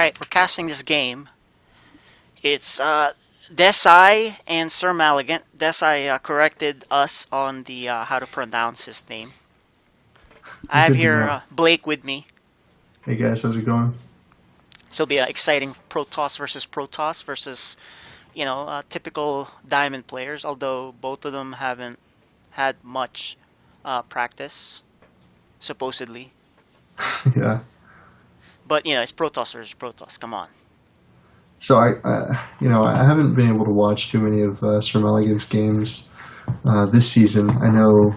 Alright, we're casting this game. It's Decy and SirMalagant. Decy corrected us on the how to pronounce his name. I have Good to here know. Blake with me. Hey guys, how's it going? So it'll be an exciting Protoss versus typical Diamond players. Although both of them haven't had much practice, supposedly. Yeah. But it's Protoss versus Protoss. Come on. So I haven't been able to watch too many of Sir Maligan's games this season. I know,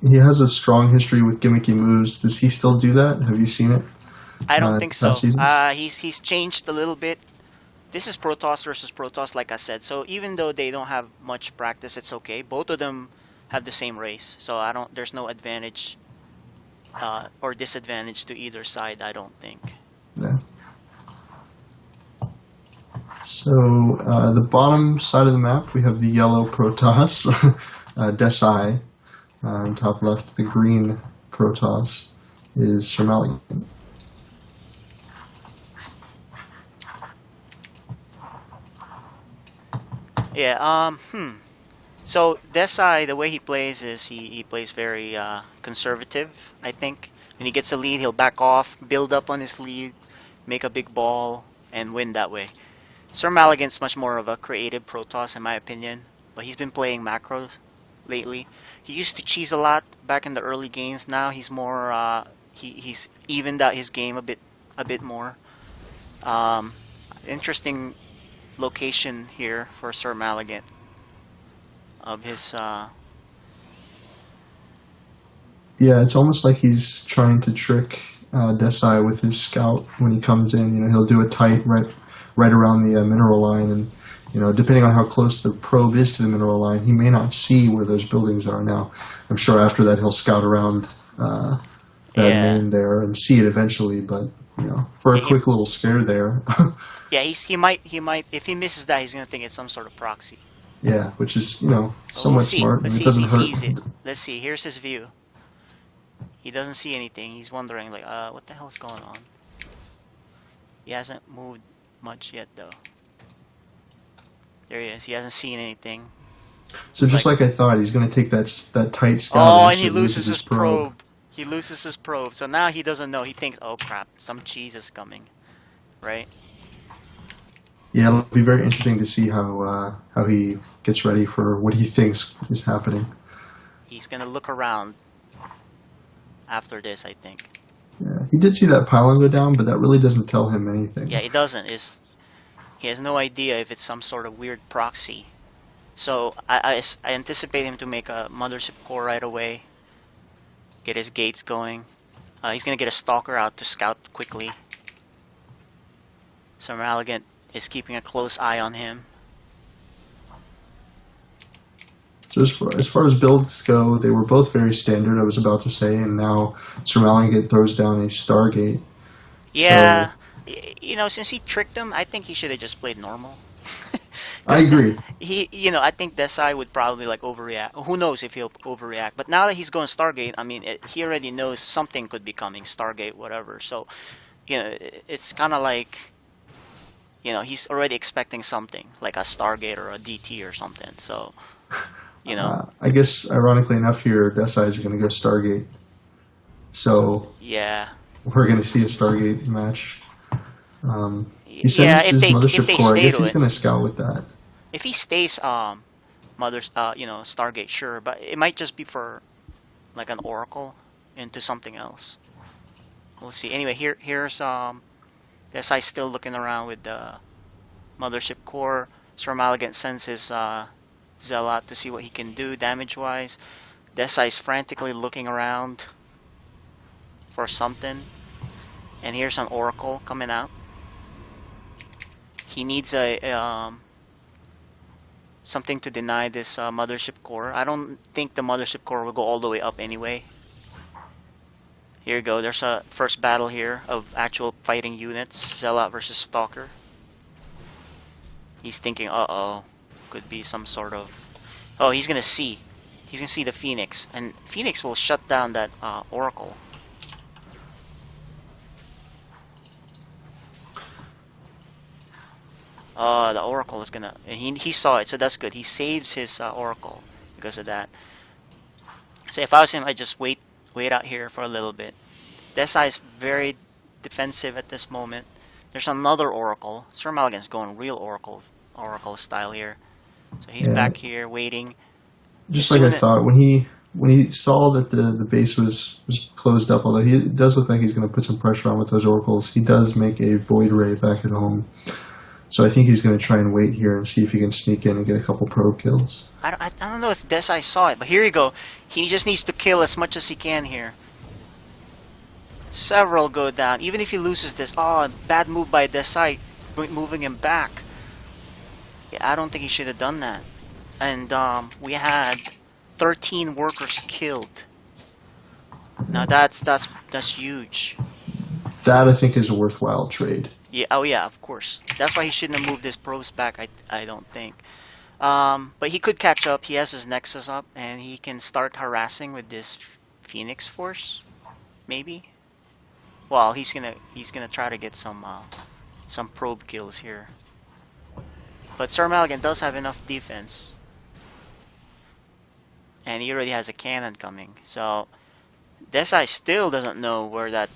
he has a strong history with gimmicky moves. Does he still do that? Have you seen it? I don't think Past so. seasons? He's changed a little bit. This is Protoss versus Protoss, like I said. So even though they don't have much practice, it's okay. Both of them have the same race, so I don't. There's no advantage or disadvantage to either side. I don't think. Yeah. So the bottom side of the map, we have the yellow Protoss, Decy. On top left, the green Protoss is Sir Maligan. Yeah. So Decy, the way he plays is he plays very conservative. I think when he gets a lead, he'll back off, build up on his lead, make a big ball, and win that way. Sir Malagant's much more of a creative Protoss, in my opinion, but he's been playing macro lately. He used to cheese a lot back in the early games. Now he's more he's evened out his game a bit more. Interesting location here for Sir Malagant of his. Yeah, it's almost like he's trying to trick Decy with his scout when he comes in. He'll do a tight right around the mineral line, and depending on how close the probe is to the mineral line, he may not see where those buildings are. Now, I'm sure after that he'll scout around that Yeah. main there and see it eventually. But for a Yeah, quick little scare there, yeah. He might if he misses that, he's gonna think it's some sort of proxy. yeah, which is So we'll somewhat see. smart, Let's and it see if he doesn't sees it. hurt. Let's see. Here's his view. He doesn't see anything. He's wondering like, what the hell's going on? He hasn't moved much yet though. There he is. He hasn't seen anything. So He's just like, like I thought, he's going to take that tight scout oh, and and he actually loses loses his his probe. probe. He loses his probe. So now he doesn't know. He thinks, oh crap, some cheese is coming, right? Yeah, it'll be very interesting to see how he gets ready for what he thinks is happening. He's gonna look around after this, I think. Yeah, he did see that pylon go down, but that really doesn't tell him anything. Yeah, he doesn't. He has no idea if it's some sort of weird proxy. So I anticipate him to make a mothership core right away. Get his gates going. He's gonna get a stalker out to scout quickly. So Malagant is keeping a close eye on him. So as far as builds go, they were both very standard, I was about to say, and now Sir Malagant throws down a Stargate. So Yeah, since he tricked him, I think he should have just played normal. I Because agree. I think Desai would probably like overreact. Who knows if he'll overreact? But now that he's going Stargate, I mean, he already knows something could be coming, Stargate, whatever. So, it's kind of like, he's already expecting something, like a Stargate or a DT or something. So, you know, I guess, ironically enough here, Desai is going to go Stargate. So yeah, we're going to see a Stargate match. He yeah. sends If his if mothership they core. I stay guess to he's it, going to scout with that. if he stays, Stargate, sure, but it might just be for like an Oracle into something else. We'll see. Anyway, here's Desai still looking around with the mothership core. Sir Malagant sends his zealot to see what he can do damage-wise. Desai's frantically looking around for something, and here's an Oracle coming out. He needs a something to deny this mothership core. I don't think the mothership core will go all the way up anyway. Here you go. There's a first battle here of actual fighting units. Zealot versus Stalker. He's thinking, uh-oh. Could be some sort of... Oh, he's gonna see. He's gonna see the Phoenix. And Phoenix will shut down that Oracle. The Oracle is gonna. And he saw it, so that's good. He saves his Oracle because of that. So if I was him, I'd just wait out here for a little bit. Decy is very defensive at this moment. There's another Oracle. SirMalagant's going real Oracle style here. So he's Yeah, back here waiting. As just like I soon as, thought when he saw that the base was closed up. Although he it does look like he's going to put some pressure on with those oracles, he does make a void ray back at home. So I think he's going to try and wait here and see if he can sneak in and get a couple probe kills. I don't know if Decy saw it, but here you go. He just needs to kill as much as he can here. Several go down. Even if he loses this, oh, bad move by Decy, moving him back. Yeah, I don't think he should have done that. And we had 13 workers killed. Now that's huge. That I think is a worthwhile trade. Yeah. Oh yeah. Of course. That's why he shouldn't have moved his probes back. I don't think. But he could catch up. He has his Nexus up, and he can start harassing with this Phoenix Force. Maybe. Well, he's gonna try to get some probe kills here. But SirMalagant does have enough defense, and he already has a cannon coming. So Decy still doesn't know where that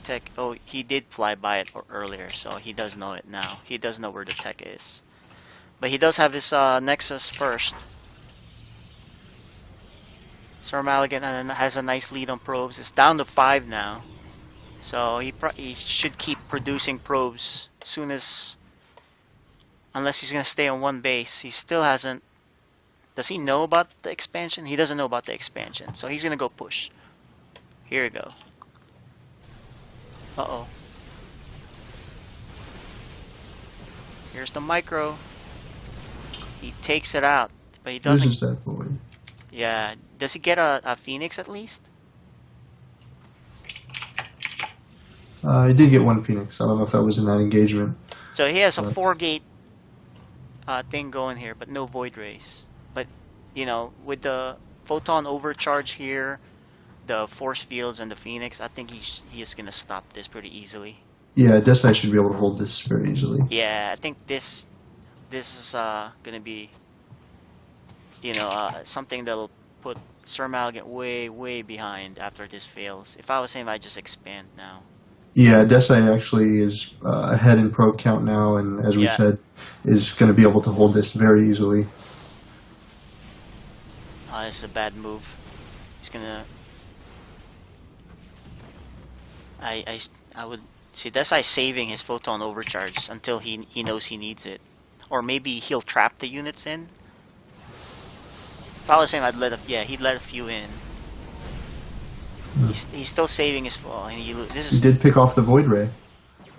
tech. Oh, he did fly by it earlier, so he does know it now. He does know where the tech is, but he does have his Nexus first. SirMalagant has a nice lead on probes. It's down to 5 now, so he should keep producing probes as soon as. Unless he's gonna stay on one base. He still hasn't. Does he know about the expansion? He doesn't know about the expansion, so he's gonna go push. Here we go. Uh-oh. Here's the micro. He takes it out, but he doesn't. Loses that void. Yeah. Does he get a Phoenix at least? He did get one Phoenix. I don't know if that was in that engagement. So he has a 4-gate thing going here, but no void rays. But you know, with the photon overcharge here, the force fields and the Phoenix, I think he is gonna stop this pretty easily. Yeah, Decy should be able to hold this very easily. Yeah, I think this is gonna be, you know, something that'll put SirMalagant way behind after this fails. If I was him, I'd just expand now. Yeah, Decy actually is ahead in probe count now, and as we Yeah. said, is going to be able to hold this very easily. This is a bad move. He's gonna. I would see Decy saving his photon overcharge until he knows he needs it, or maybe he'll trap the units in. If I was him, he'd let a few in. He's still saving his fall, and He this is did pick off the void ray.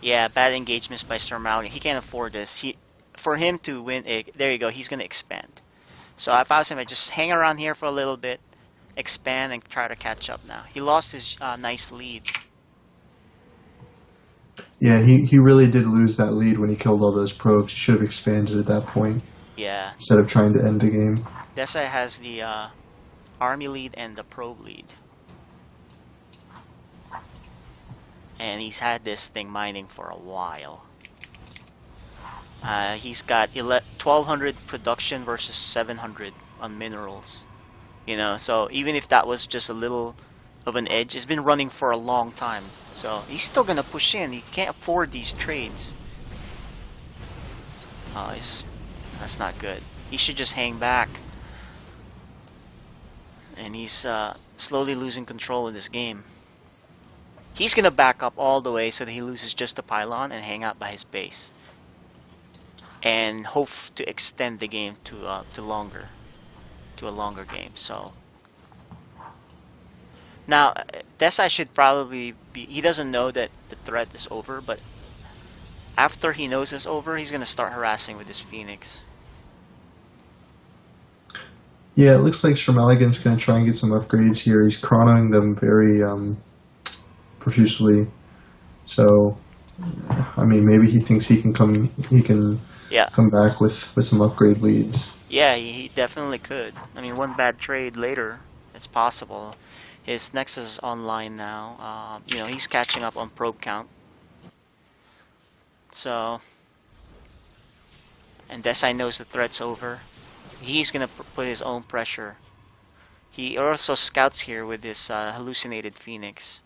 yeah, bad engagements by SirMalagant. He can't afford this. For him to win, there you go. He's gonna expand. So if I was him, I'd just hang around here for a little bit, expand, and try to catch up. Now he lost his nice lead. Yeah, he really did lose that lead when he killed all those probes. He should have expanded at that point Yeah, instead of trying to end the game. Decy has the army lead and the probe lead, and he's had this thing mining for a while. He's got 1200 production versus 700 on minerals. You know, so even if that was just a little of an edge, it's been running for a long time. So he's still gonna push in. He can't afford these trades. That's not good. He should just hang back. And he's slowly losing control in this game. He's gonna back up all the way so that he loses just the pylon and hang out by his base, and hope to extend the game to a longer game. So now Decy should probably be. He doesn't know that the threat is over, but after he knows it's over, he's gonna start harassing with his Phoenix. Yeah, it looks like SirMalagant's going to try and get some upgrades here. He's chronoing them very profusely. So, I mean, maybe he thinks he can come Yeah, back with some upgrade leads. yeah, he definitely could. I mean, one bad trade later, it's possible. His Nexus is online now. You know, he's catching up on probe count. So And Decy knows the threat's over. He's gonna put his own pressure. He also scouts here with this hallucinated Phoenix.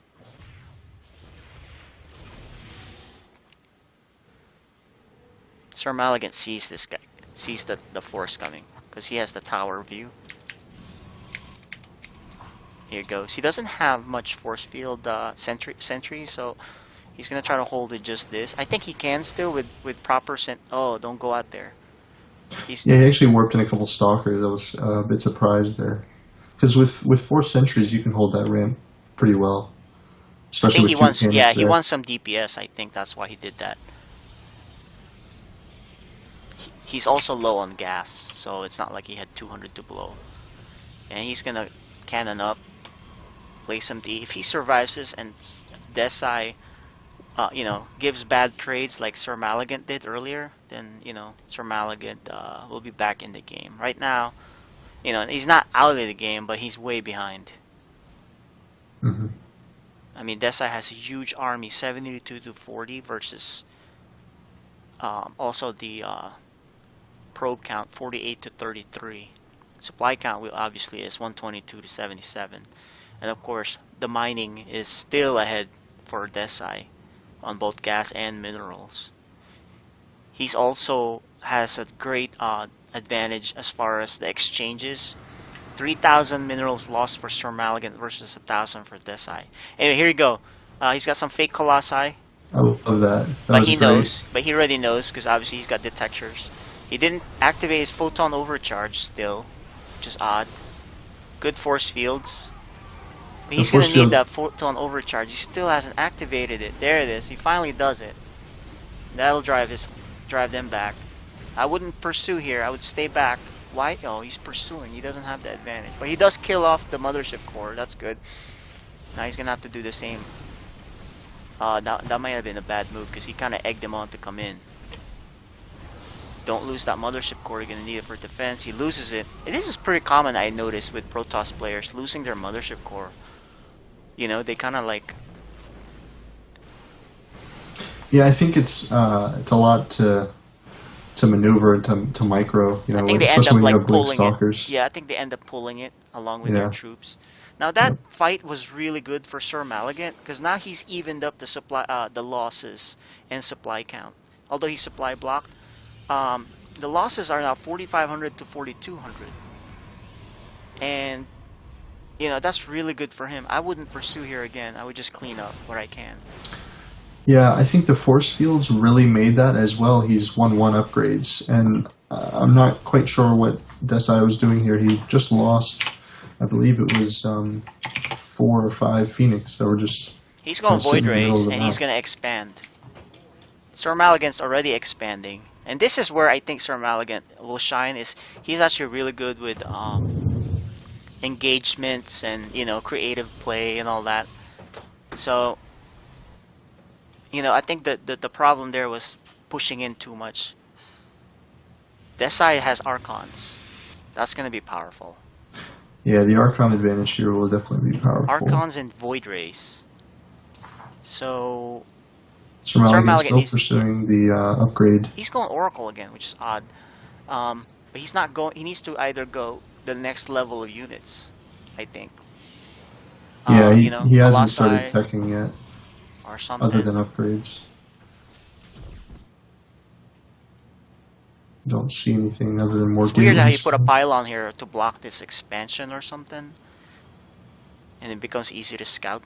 SirMalagant sees this guy, sees the force coming, because he has the tower view. Here goes. He doesn't have much force field sentry, so he's gonna try to hold with just this. I think he can still with proper Oh, don't go out there. Yeah, he actually warped in a couple stalkers. I was a bit surprised there, because with 4 sentries you can hold that ramp pretty well, especially with he 2 wants. cannons Yeah, there. he wants some DPS. I think that's why he did that. He's also low on gas, so it's not like he had 200 to blow. And he's gonna cannon up, play some D. If he survives this and Decy, gives bad trades like SirMalagant did earlier, then SirMalagant will be back in the game. Right now, he's not out of the game, but he's way behind. Mm-hmm. I mean, Decy has a huge army, 72 to 40 versus also the probe count 48 to 33. Supply count obviously is 122 to 77, and of course the mining is still ahead for Decy on both gas and minerals. He's also has a great advantage as far as the exchanges. 3,000 minerals lost for SirMalagant versus 1,000 for Decy. Anyway, here you go. He's got some fake colossi. I love that. But he knows. But he already knows because obviously he's got detectors. He didn't activate his photon overcharge still, which is odd. Good force fields. But he's gonna need that photon overcharge. He still hasn't activated it. There it is. He finally does it. That'll drive them back. I wouldn't pursue here. I would stay back. Why? Oh, he's pursuing. He doesn't have the advantage. But he does kill off the mothership core. That's good. Now he's gonna have to do the same. That might have been a bad move because he kind of egged him on to come in. Don't lose that mothership core. You're gonna need it for defense. He loses it. This is pretty common, I noticed, with Protoss players losing their mothership core. They kind of like. Yeah, I think it's a lot to maneuver and to micro. I think they end up especially when you like have blink pulling stalkers. it. Yeah, I think they end up pulling it along with their troops. Now that fight was really good for SirMalagant because now he's evened up the losses and supply count. Although he supply blocked, the losses are now 4,500 to 4,200, and that's really good for him. I wouldn't pursue here again. I would just clean up where I can. Yeah, I think the force fields really made that as well. He's 1/1 upgrades, and I'm not quite sure what Decy was doing here. He just lost, I believe it was 4 or 5 Phoenix that were just. He's going Void Rays, and he's going to expand. SirMalagant's already expanding, and this is where I think SirMalagant will shine. Is he's actually really good with engagements and creative play and all that. So. I think that the problem there was pushing in too much. Decy has Archons. That's going to be powerful. Yeah, the Archon advantage here will definitely be powerful. Archons and Void Rays. So... SirMalagant's still pursuing the upgrade. He's going Oracle again, which is odd. But he's not going... He needs to either go the next level of units, I think. Yeah, he hasn't started teching yet. Or something. Other than upgrades. Don't see anything other than more. It's weird how you put a pylon here to block this expansion or something. And it becomes easy to scout.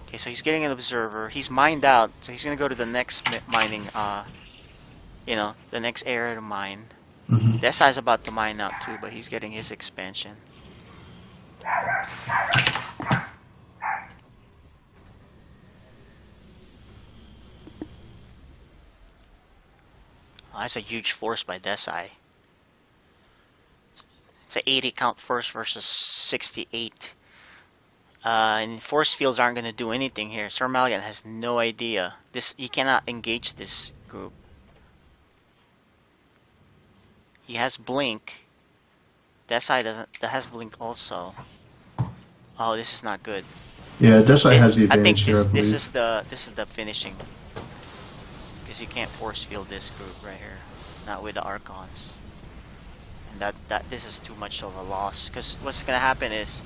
Okay, so he's getting an observer. He's mined out, so he's gonna go to the next mining, the next area to mine. Mm-hmm. Decy's about to mine out too, but he's getting his expansion. Oh, that's a huge force by Decy. It's an 80 count force versus 68. And force fields aren't going to do anything here. SirMalagant has no idea. He cannot engage this group. He has blink. Decy doesn't. That has blink also. Oh, this is not good. Yeah, Decy has the advantage here. This is the finishing. because you can't force field this group right here, not with the Archons. And this is too much of a loss, because what's gonna happen is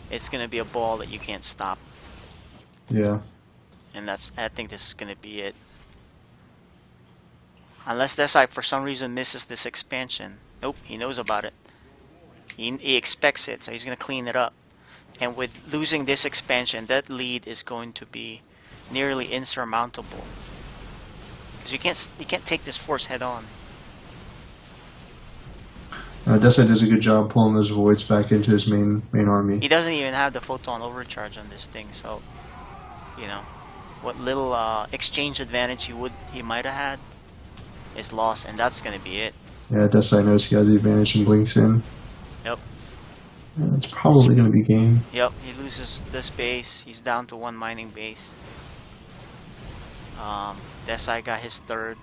it's gonna be a ball that you can't stop. Yeah. And I think this is gonna be it. Unless Decy for some reason misses this expansion. Nope, he knows about it. He expects it, so he's gonna clean it up. And with losing this expansion, that lead is going to be nearly insurmountable. Because you can't take this force head on. Decy does a good job pulling those voids back into his main army. He doesn't even have the photon overcharge on this thing, so you know what little exchange advantage he might have had is lost, and that's gonna be it. Yeah, Decy knows he has the advantage and blinks in. Yep. Yeah, it's probably gonna be game. Yep. He loses this base. He's down to 1 mining base. Decy got his 3rd.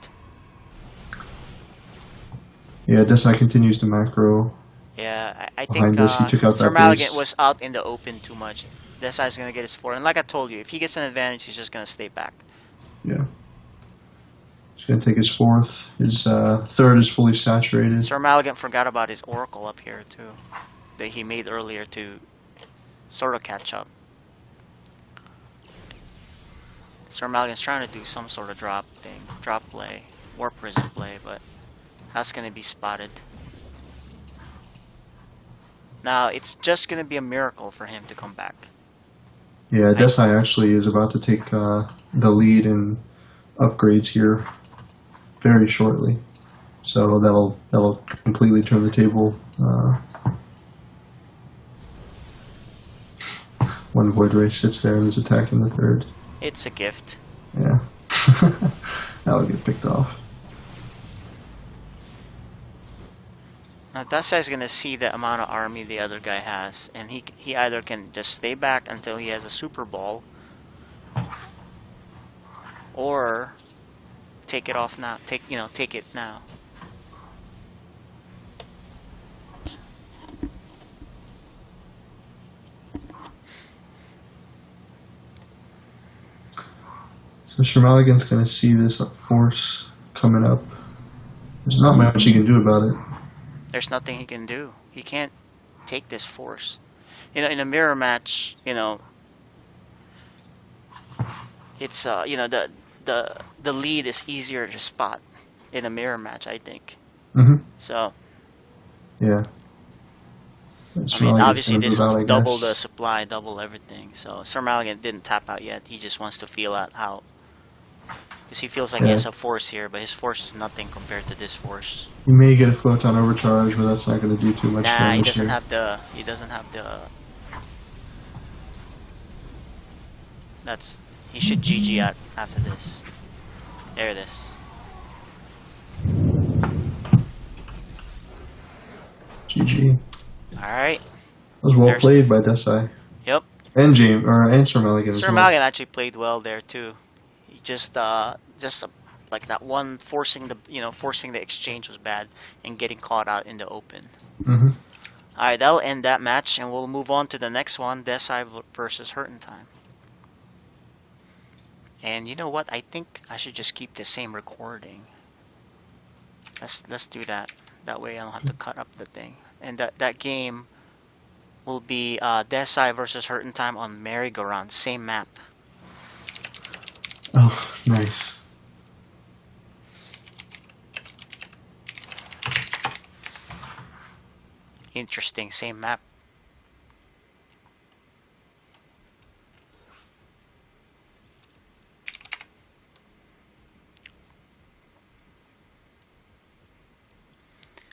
Yeah, Decy continues to macro. Yeah, I think Behind this, he took out that SirMalagant base. was out in the open too much. Decy's gonna get his 4, and like I told you, if he gets an advantage, he's just gonna stay back. Yeah. He's going to take his 4th. His 3rd is fully saturated. SirMalagant forgot about his Oracle up here too, that he made earlier to sort of catch up. SirMalagant's trying to do some sort of drop play, Warp Prison play, but that's going to be spotted. Now, it's just going to be a miracle for him to come back. Yeah, Decy actually is about to take the lead in upgrades here very shortly. So that'll completely turn the table. 1 Void Ray sits there and is attacking the 3rd. It's a gift. Yeah. That'll get picked off. Now Decy's gonna see the amount of army the other guy has, and he either can just stay back until he has a Super Ball, or take it off now. Take it now. So SirMalagant's going to see this force coming up. There's not much he can do about it. There's nothing he can do. He can't take this force. You know, in a mirror match, you know, it's you know, the lead is easier to spot in a mirror match, I think. Mm-hmm. So Yeah. I mean, obviously this was double the supply, double everything. So SirMalagant didn't tap out yet. He just wants to feel out how, because he feels like he has a force here, but his force is nothing compared to this force. He may get a photon overcharge, but that's not going to do too much Nah, damage. he doesn't have the. He doesn't have the. That's. He should GG out after this. There it is. GG. Alright. That was well played by Decy. Yep. And SirMalagant as well. SirMalagant actually played well there too. He just like that one forcing the exchange was bad, and getting caught out in the open. Mm-hmm. Alright, that'll end that match, and we'll move on to the next one, Decy versus HurtnTime. And you know what? I think I should just keep the same recording. Let's do that. That way I don't have to cut up the thing. And that game will be Decy versus HurtnTime on Merry-Go-Round, same map. Oh, nice. Interesting, same map.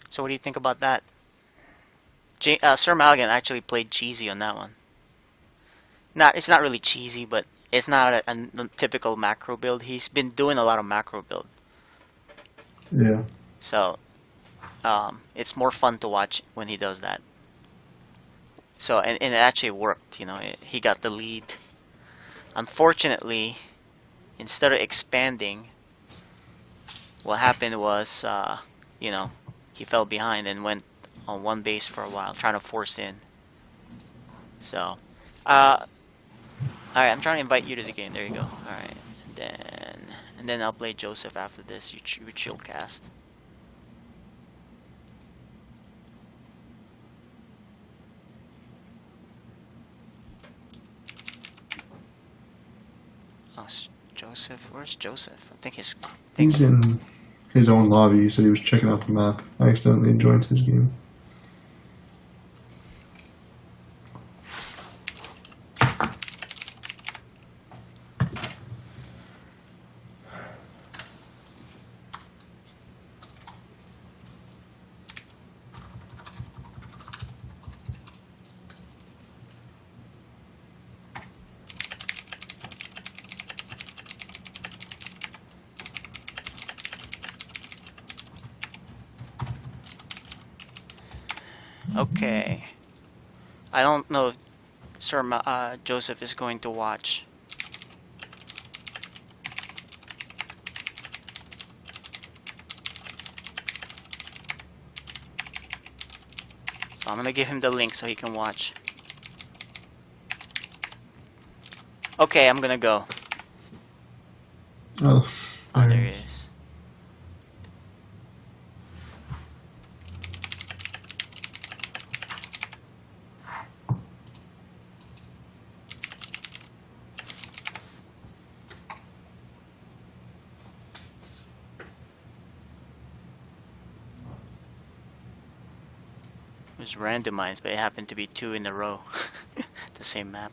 So what do you think about that? SirMalagant actually played cheesy on that one. It's not really cheesy, but it's not a typical macro build. He's been doing a lot of macro build. Yeah. So, it's more fun to watch when he does that. So, and it actually worked, you know, he got the lead. Unfortunately, instead of expanding, what happened was, you know, he fell behind and went on one base for a while, trying to force in. So, alright, I'm trying to invite you to the game. There you go. Alright, and and then I'll play Joseph after this. You chill cast. Oh, Joseph. Where's Joseph? I think He's in his own lobby. He said he was checking out the map. I accidentally joined his game. Okay. I don't know if Joseph is going to watch. So I'm gonna give him the link so he can watch. Okay, I'm gonna go. Oh, there he is. It was randomized, but it happened to be 2 in a row. The same map.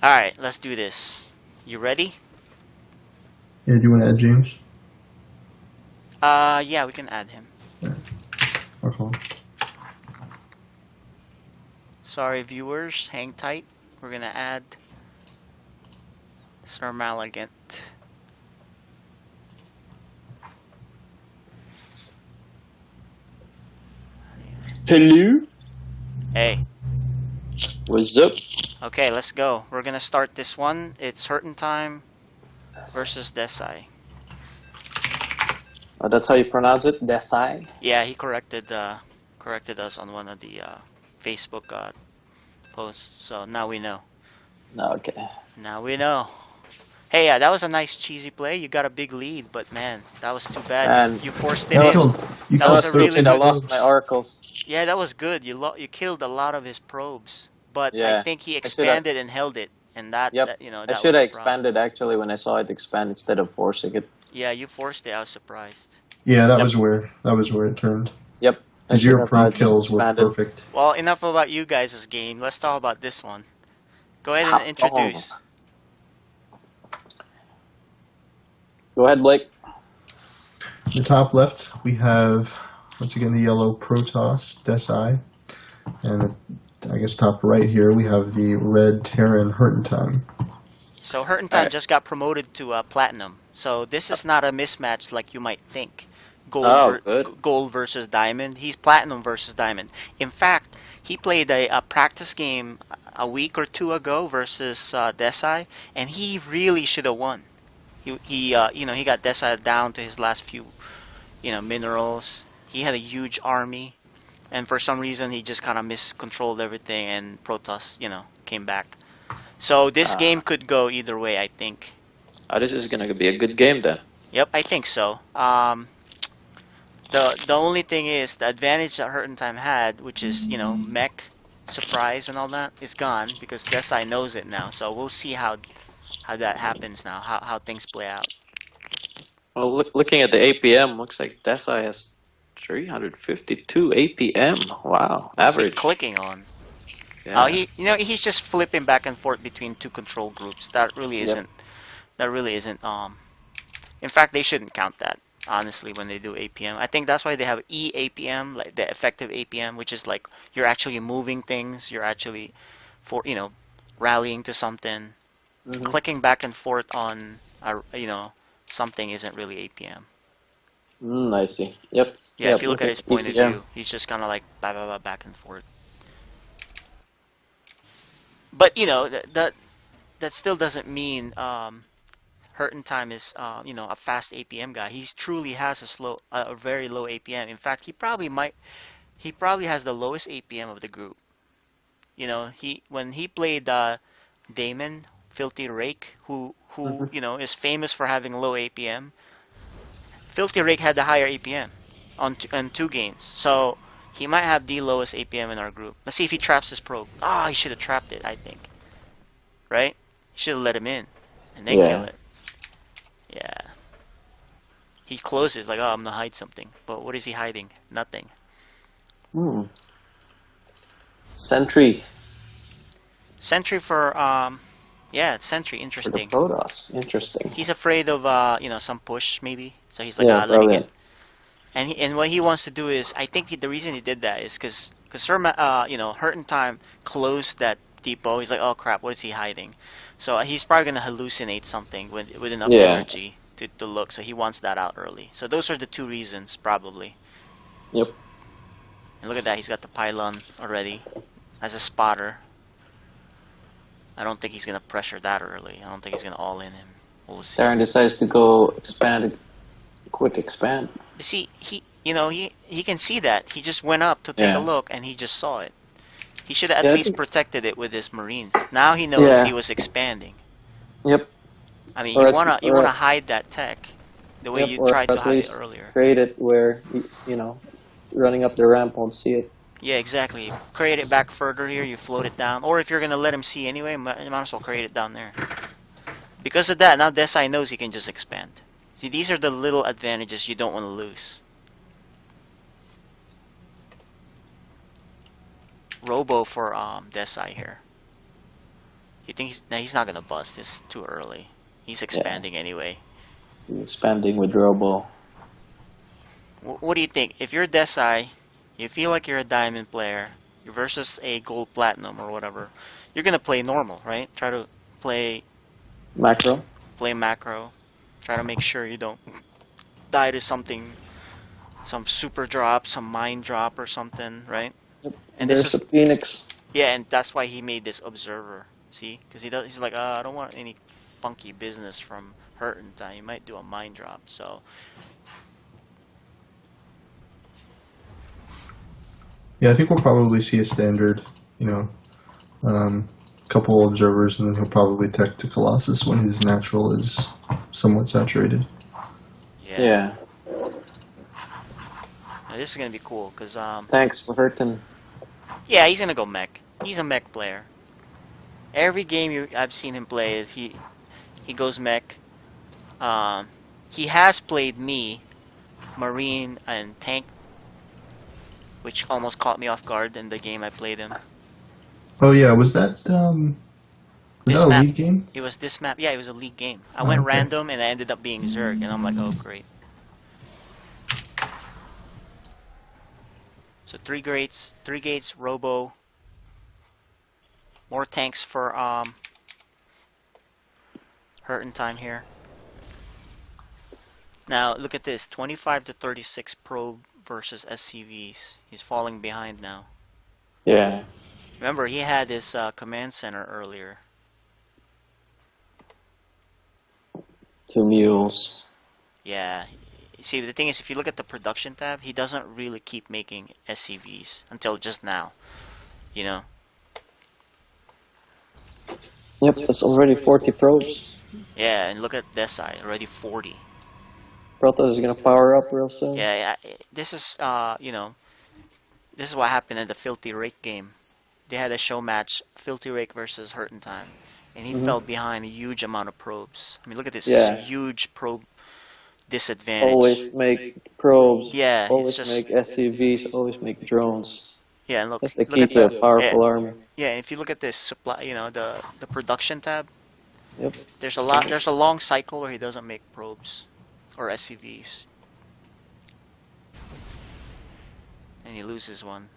Alright, let's do this. You ready? Yeah, do you want to add James? Yeah, we can add him. Yeah. I'll call him. Sorry, viewers, hang tight. We're gonna add SirMalagant. Hello? Hey. What's up? Okay, let's go. We're gonna start this one. It's HurtnTime versus Decy. Oh, that's how you pronounce it? Decy? Yeah, he corrected us on one of the Facebook posts. So now we know. Okay. Now we know. Hey, yeah, that was a nice cheesy play. You got a big lead, but man, that was too bad. Man, You forced it that in. was- You That killed was a really I good. lost my oracles. Yeah, that was good. You killed a lot of his probes, but I Yeah. think he should've- expanded and held it, and that, Yep. that you know I that should was have a problem. expanded actually when I saw it expand instead of forcing it. Yeah, you forced it. I was surprised. Yeah, that Yep. was where it turned. Yep. I Because should your have, pro just kills were expanded. perfect. Well, enough about you guys' game. Let's talk about this one. Go ahead How- and introduce. Go ahead, Blake. In the top left, we have, once again, the yellow Protoss, Decy. And I guess top right here, we have the red Terran HurtnTime. So HurtnTime Alright. just got promoted to Platinum. So this is not a mismatch like you might think. Oh, good. Gold versus Diamond. He's Platinum versus Diamond. In fact, he played a practice game a week or 2 ago versus Decy, and he really should have won. He got Decy down to his last few, minerals. He had a huge army, and for some reason he just kind of miscontrolled everything, and Protoss, came back. So this game could go either way, I think. Oh, this is gonna be a good game then. Yep, I think so. The only thing is the advantage that HurtnTime had, which is mech surprise and all that, is gone because Decy knows it now. So we'll see how that happens now. How things play out. Well, looking at the APM, looks like Decy has 352 APM. Wow, What's he average. clicking on? Yeah. He's just flipping back and forth between 2 control groups. That really Yep. isn't. That really isn't. In fact, they shouldn't count that. Honestly, when they do APM, I think that's why they have EAPM, like the effective APM, which is like you're actually moving things. You're actually rallying to something. Mhm. Clicking back and forth on something isn't really APM. I see. Yep. Yeah, Yep, if you look at his point of APM. view, he's just kind of like back and forth. But that still doesn't mean HurtnTime is a fast APM guy. He truly has a very low APM. In fact, he probably has the lowest APM of the group. When he played Damon Filthy Rake, who who is famous for having low APM. Filthy Rake had the higher APM on 2 games, so he might have the lowest APM in our group. Let's see if he traps his probe. He should have trapped it, I think. Right? He should have let him in and then kill it. Yeah. He closes like, I'm gonna hide something. But what is he hiding? Nothing. Sentry. Sentry for Sentry, interesting. For the Protoss, interesting. He's afraid of some push maybe. So he's like, let me probably. get. And what he wants to do is, I think the reason he did that is because HurtnTime closed that depot. He's like, oh crap, what is he hiding? So he's probably gonna hallucinate something with enough energy to look. So he wants that out early. So those are the 2 reasons probably. Yep. And look at that, he's got the pylon already as a spotter. I don't think he's gonna pressure that early. I don't think he's gonna all in him. We'll see. Darren decides to go quick expand. See, he can see that. He just went up to take a look, and he just saw it. He should have at least protected it with his Marines. Now he knows he was expanding. Yep. I mean, you wanna hide that tech the way you tried to hide it earlier. Create it where running up the ramp won't see it. Yeah, exactly. Create it back further here. You float it down, or if you're gonna let him see anyway, you might as well create it down there. Because of that, now Decy knows he can just expand. See, these are the little advantages you don't want to lose. Robo for Decy here. You think he's not gonna bust? It's too early. He's expanding anyway. Expanding with Robo. What do you think? If you're Decy, you feel like you're a diamond player, you're versus a gold platinum or whatever, you're gonna play normal, right? Try to play macro. Try to make sure you don't die to something, some super drop, some mine drop or something, right? Yep. And there's a Phoenix. Yeah, and that's why he made this observer. See, because he's like, I don't want any funky business from HurtnTime. You might do a mine drop, so. Yeah, I think we'll probably see a standard, couple observers, and then he'll probably tech to Colossus when his natural is somewhat saturated. Yeah. Now, this is gonna be cool, cause Thanks for hurting. Yeah, he's gonna go mech. He's a mech player. Every game I've seen him play is he goes mech. He has played me, Marine, and tank, which almost caught me off guard in the game I played him. Oh yeah, was that a league game? It was this map. Yeah, it was a league game. I went random and I ended up being Zerg, and I'm like, oh great. So 3 gates, Robo. More tanks for HurtnTime here. Now look at this, 25 to 36 probe versus SCVs. He's falling behind now. Yeah. Remember, he had his command center earlier. 2 mules. Yeah. See, the thing is, if you look at the production tab, he doesn't really keep making SCVs until just now. Yep, that's already 40 probes. Yeah, and look at this side, already 40. Protoss is gonna power up real soon. Yeah, this is, this is what happened in the Filthy Rake game. They had a show match, Filthy Rake versus HurtnTime, and he fell behind a huge amount of probes. I mean, look at this, huge probe disadvantage. Always make probes. Yeah, always make SCVs. Always make drones. Yeah, and look. That's the key to a powerful army. Yeah, if you look at this supply, the production tab. Yep. There's a long cycle where he doesn't make probes or SCVs, and he loses one.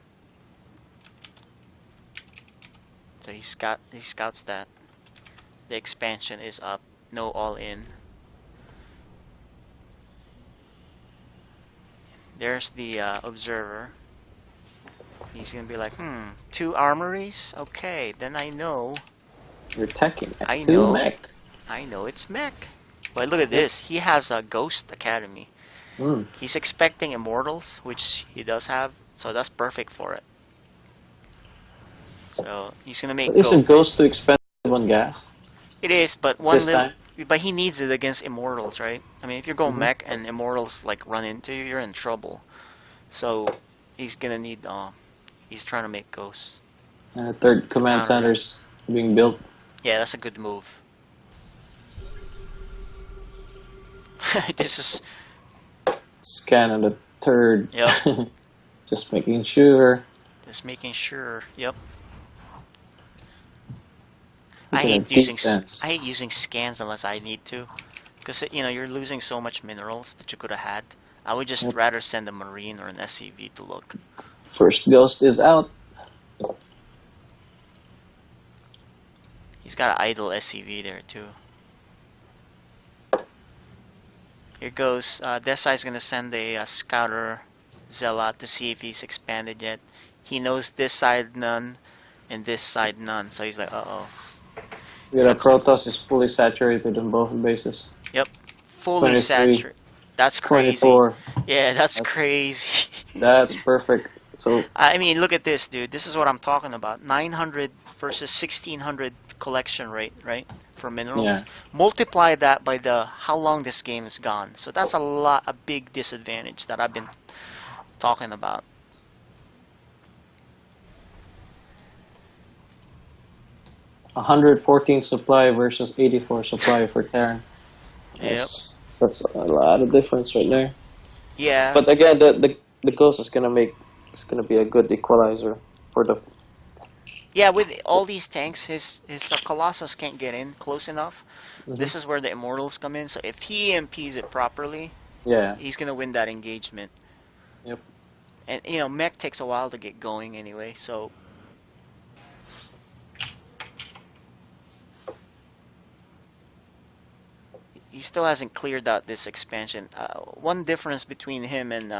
So he scouts that. The expansion is up. No all in. There's the observer. He's gonna be like, 2 armories? Okay, then I know. You're teching. I know. know. Mech. I know it's mech. But look at this. He has a Ghost Academy. Mm. He's expecting Immortals, which he does have, so that's perfect for it. So he's gonna make. Isn't Ghost too expensive on gas? It is, but one This little. time? but he needs it against Immortals, right? I mean, if you're going Mhm. mech and Immortals like run into you, you're in trouble. So he's gonna need. He's trying to make ghosts. Third To command counter it. center's being built. Yeah, that's a good move. This is. Scan on the third. Yep. Just making sure. Just making sure. Yep. Look I at hate the using defense. I hate using scans unless I need to, because you know you're losing so much minerals that you could have had. I would just Yep. rather send a marine or an SCV to look. First ghost is out. He's got an idle SCV there too. Here goes. Decy's gonna send a scouter zealot to see if he's expanded yet. He knows this side none, and this side none. So he's like, uh-oh. Yeah, the Protoss is fully saturated on both bases. Yep, fully 23, saturated. That's crazy. 24. Yeah, that's crazy. That's perfect. So I mean, look at this, dude. This is what I'm talking about. 900 versus 1600 collection rate, right? For minerals. Yeah. Multiply that by the how long this game is gone. So that's a big disadvantage that I've been talking about. $114 supply versus 84 supply for Terran. Yep. That's a lot of difference right there. Yeah. But again, the ghost is gonna be a good equalizer for the. Yeah, with all these tanks, his Colossus can't get in close enough. Mhm. This is where the Immortals come in. So if he EMPs it properly, Yeah. he's gonna win that engagement. Yep. And you know, mech takes a while to get going anyway. So he still hasn't cleared out this expansion. One difference between him and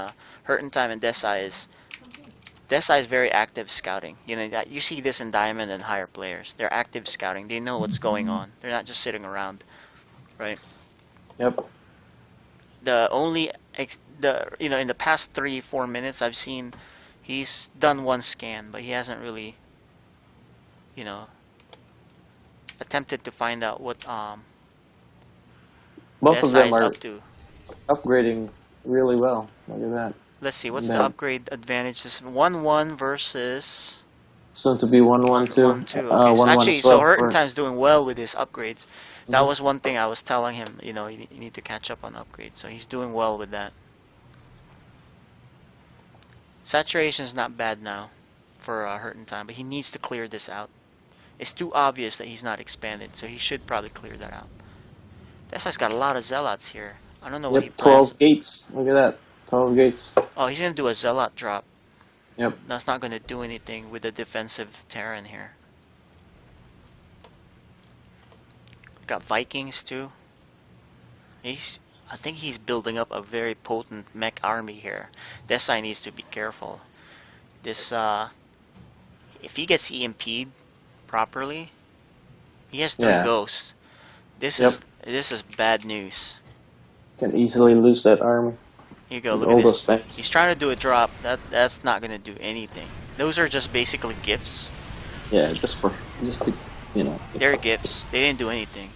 HurtnTime and Decy is Decy is very active scouting. You know, you see this in Diamond and higher players. They're active scouting. They know what's going on. They're not just sitting around, right? Yep. The only in the past 3-4 minutes I've seen he's done one scan, but he hasn't really attempted to find out what Both of Decy them is are up to. upgrading really well. Look at that. Let's see, what's And the then- upgrade advantage? This 1-1 versus Soon to be 1-1-2. 1-2. Okay, so 1-1 actually, as well so for- HurtnTime's doing well with his upgrades. That Mhm. was one thing I was telling him. You know, you need to catch up on upgrades. So he's doing well with that. Saturation's not bad now for HurtnTime, but he needs to clear this out. It's too obvious that he's not expanded, so he should probably clear that out. This guy's got a lot of zealots here. I don't know what he Yep, plans. 12 gates. Look at that. 12 gates. Oh, he's gonna do a zealot drop. Yep. That's not gonna do anything with the defensive Terran here. Got Vikings too. I think he's building up a very potent mech army here. Decy needs to be careful. This if he gets EMP'd properly, he has 3 Yeah. ghosts. This Yep. is bad news. Can easily lose that army. Here you go. with Look all at those this. tanks. He's trying to do a drop. That's not gonna do anything. Those are just basically gifts. Yeah, just to, They're gifts. They didn't do anything.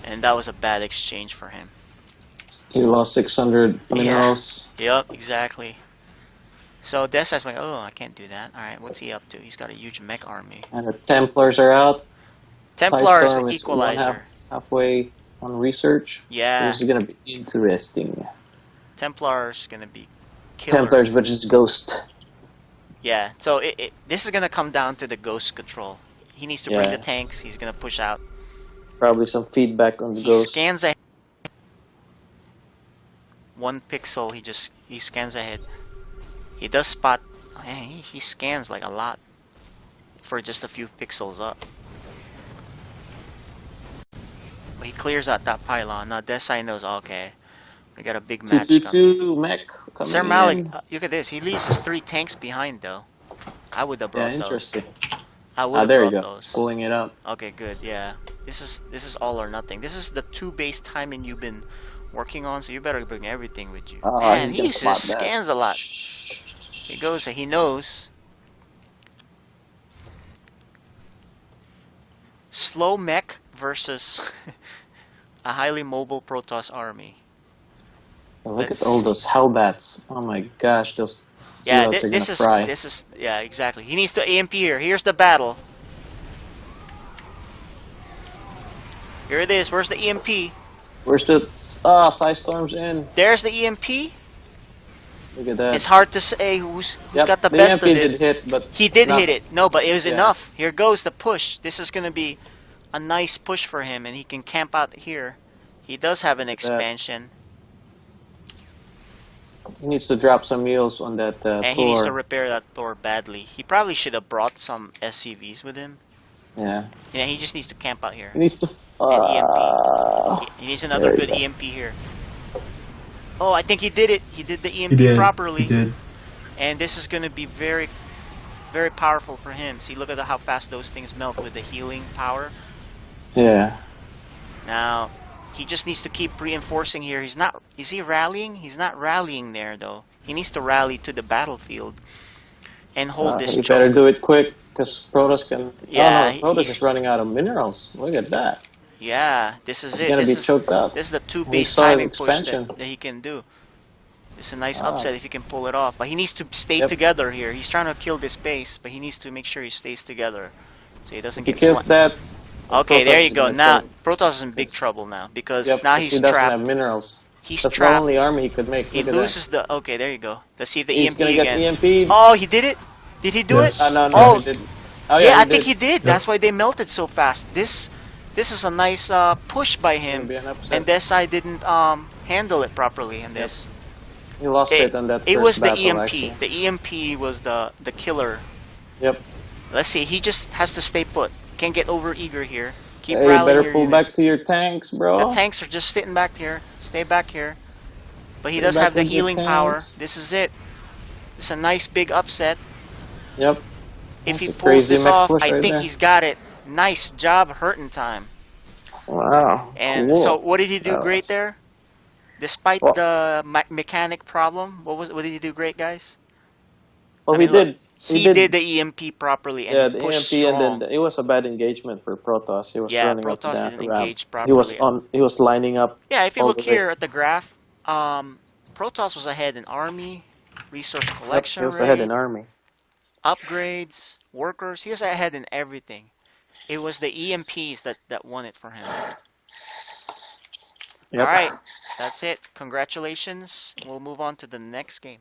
And that was a bad exchange for him. he lost 600 minerals. Yep, exactly. So Decy's like, oh, I can't do that. Alright, what's he up to? He's got a huge mech army. And the Templars are out. Templar is Psystorm an is equalizer. halfway on research. Yeah, This is gonna be interesting. Templar's gonna be killer. Templars versus Ghost. Yeah, so this is gonna come down to the ghost control. He needs to bring Yeah. the tanks. He's gonna push out. Probably some feedback on the He Ghost. scans ahead. 1 pixel. He scans ahead. He does spot. Man, he scans like a lot for just a few pixels up. But he clears out that pylon. Now Decy knows. Okay, we got a big match coming. 222 mech coming SirMalagant, in. look at this. He leaves his 3 tanks behind though. I would have Yeah, brought those. interesting. I would have There you brought go. those. Pulling it out. Okay, good. Yeah, this is all or nothing. This is the 2 base timing you've been working on, so you better bring everything with you. Oh, Man, he's he gonna uses spot that. scans a lot. He goes. He knows. Slow mech versus a highly mobile Protoss army. Look Let's at all see. those Hellbats. Oh my gosh, those Yeah, zealots are gonna fry. this is yeah, exactly. He needs to AMP here. Here's the battle. Here it is. Where's the EMP? Where's the Psystorm's in? There's the EMP. Look at that. It's hard to say who's Yep, got the the best EMP of it. did hit, but He did not- hit it. No, but it was Yeah. enough. Here goes the push. This is gonna be a nice push for him, and he can camp out here. He does have an expansion, He needs to drop some mules on that and he needs to Thor. repair that Thor badly. He probably should have brought some SCVs with him. Yeah. Yeah, he just needs to camp out here. He needs to. And EMP. He needs another There you good go. EMP here. Oh, I think he did it. He did the EMP He did. properly. He did. And this is going to be very, very powerful for him. See, look at how fast those things melt with the healing power. Yeah. Now, he just needs to keep reinforcing here. He's not. Is he rallying? He's not rallying there, though. He needs to rally to the battlefield and hold this You choke. better do it quick, because Protoss can. Yeah, Oh no, Protoss he's- is running out of minerals. Look at that. Yeah, this is He's it. gonna This be is, choked up. this is the two He base saw his timing push expansion. that he can do. It's a nice Ah. upset if he can pull it off. But he needs to stay Yep. together here. He's trying to kill this base, but he needs to make sure he stays together so he doesn't If he get kills flanked. that. Okay, Protoss there you is go. gonna Now kill- Protoss is in big Yes. trouble now because Yep, now 'cause he's he doesn't trapped. have minerals. He's That's trapped. the only army he could make. He Look at loses the. Okay, there you go. Let's see if the that. He's EMP gonna get again. EMP. Oh, he did it. Did he do Yes. it? No, Oh, he didn't. Oh, yeah, I he think did. he did. That's why they melted so fast. This is a nice push by Gonna him, be an upset. and Decy didn't handle it properly in this. He lost it on that. It first was the battle, EMP. actually. The EMP was the killer. Yep. Let's see. He just has to stay put. Can't get over eager here. Keep Hey, rallying better your pull units. back to your tanks, bro. The tanks are just sitting back here. Stay back here. But he Stay does back have the with your healing power. tanks. This is it. It's a nice big upset. Yep. If That's he a pulls crazy this mech off, push I right think there. he's got it. Nice job, HurtnTime. Wow. And cool. so, what did he do That great was- there? Despite Well- the mechanic problem, what did he do great, guys? Well, I mean, he did. look, He did the EMP properly and Yeah, he the pushed EMP, strong. and then it was a bad engagement for Protoss. He was Yeah, running up Protoss that didn't ramp. engage He was properly. on. He was lining up. Yeah, if you all look the way. here at the graph, Protoss was ahead in army, resource Yep, collection he was rate, ahead in army. upgrades, workers. He was ahead in everything. It was the EMPs that won it for him. Yep. All right, that's it. Congratulations. We'll move on to the next game.